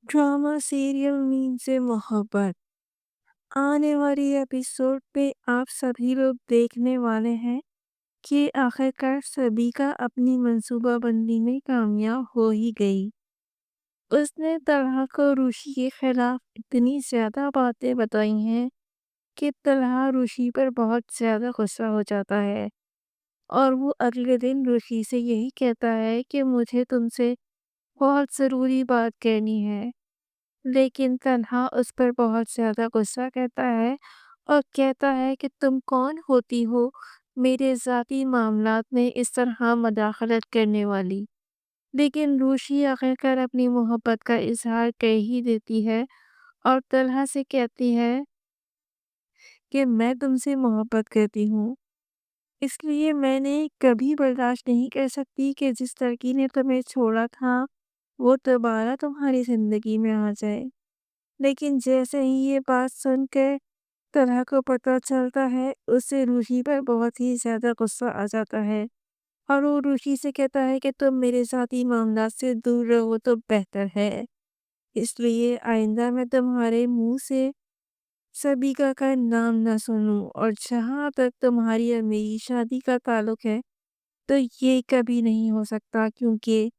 Drama serial meme से मोहब्बत। आने वाली एपिसोड पे आप सभी लोग देखने वाले हैं कि आखिरकार सबिका अपनी मंसूबाबंदी में कामयाब हो ही गई। उसने तलहा को रुशि के खिलाफ इतनी ज्यादा बातें बताई हैं कि तलहा रुशि पर बहुत ज्यादा गुस्सा हो जाता है और वो अगले दिन रुशि से यही कहता है कि मुझे तुमसे बहुत ज़रूरी बात कहनी है। लेकिन तन्हा उस पर बहुत ज़्यादा गुस्सा करता है और कहता है कि तुम कौन होती हो मेरे ज़ाती मामलात में इस तरह मदाखलत करने वाली। लेकिन रूशी आखिरकार अपनी मोहब्बत का इजहार कर ही देती है और तन्हा से कहती है कि मैं तुमसे मोहब्बत करती हूँ, इसलिए मैंने कभी बर्दाश्त नहीं कर सकती कि जिस लड़की ने तुम्हें छोड़ा था वो दोबारा तुम्हारी ज़िंदगी में आ जाए। लेकिन जैसे ही ये बात सुनकर तन्हा को पता चलता है, उसे रूही पर बहुत ही ज़्यादा गुस्सा आ जाता है और वो रूही से कहता है कि तुम मेरे ज़ाती मामलात से दूर रहो तो बेहतर है। इसलिए आइंदा मैं तुम्हारे मुंह से सबिका का नाम ना सुनूं, और जहाँ तक तुम्हारी और मेरी शादी का ताल्लुक है तो ये कभी नहीं हो सकता, क्योंकि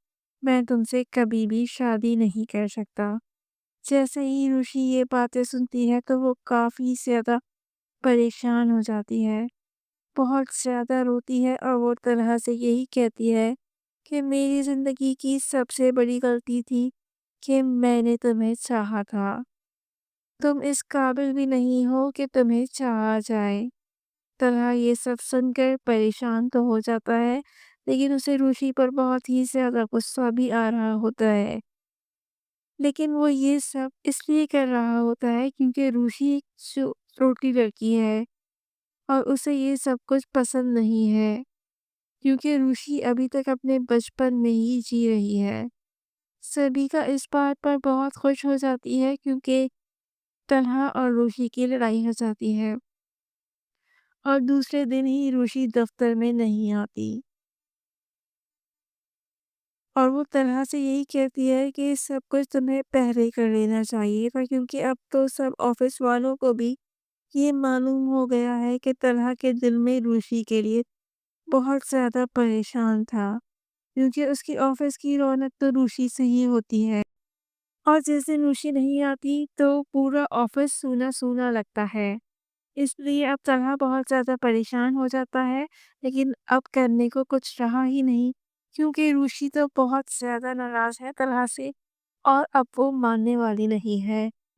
मैं तुमसे कभी भी शादी नहीं कर सकता। जैसे ही रुशि ये बातें सुनती है तो वो काफ़ी ज़्यादा परेशान हो जाती है, बहुत ज़्यादा रोती है और वो तन्हा से यही कहती है कि मेरी ज़िंदगी की सबसे बड़ी गलती थी कि मैंने तुम्हें चाहा था। तुम इस काबिल भी नहीं हो कि तुम्हें चाहा जाए। तन्हा ये सब सुनकर परेशान तो हो जाता है, लेकिन उसे रुशि पर बहुत ही ज़्यादा गुस्सा भी आ रहा होता है। लेकिन वो ये सब इसलिए कर रहा होता है क्योंकि रूशी एक छोटी लड़की है और उसे ये सब कुछ पसंद नहीं है, क्योंकि रूशी अभी तक अपने बचपन में ही जी रही है। सबिका इस बात पर बहुत खुश हो जाती है क्योंकि तन्हा और रूशी की लड़ाई हो जाती है और दूसरे दिन ही रूशी दफ्तर में नहीं आती और वो तन्हा से यही कहती है कि सब कुछ तुम्हें पहले कर लेना चाहिए था, क्योंकि अब तो सब ऑफिस वालों को भी ये मालूम हो गया है कि तन्हा के दिल में रूशी के लिए बहुत ज़्यादा परेशान था, क्योंकि उसकी ऑफिस की रौनक तो रूशी से ही होती है और जिस दिन रूशी नहीं आती तो पूरा ऑफिस सूना सूना लगता है। इसलिए अब तन्हा बहुत ज़्यादा परेशान हो जाता है, लेकिन अब करने को कुछ रहा ही नहीं, क्योंकि रूशी तो बहुत ज़्यादा नाराज़ है तन्हा से और अब वो मानने वाली नहीं है।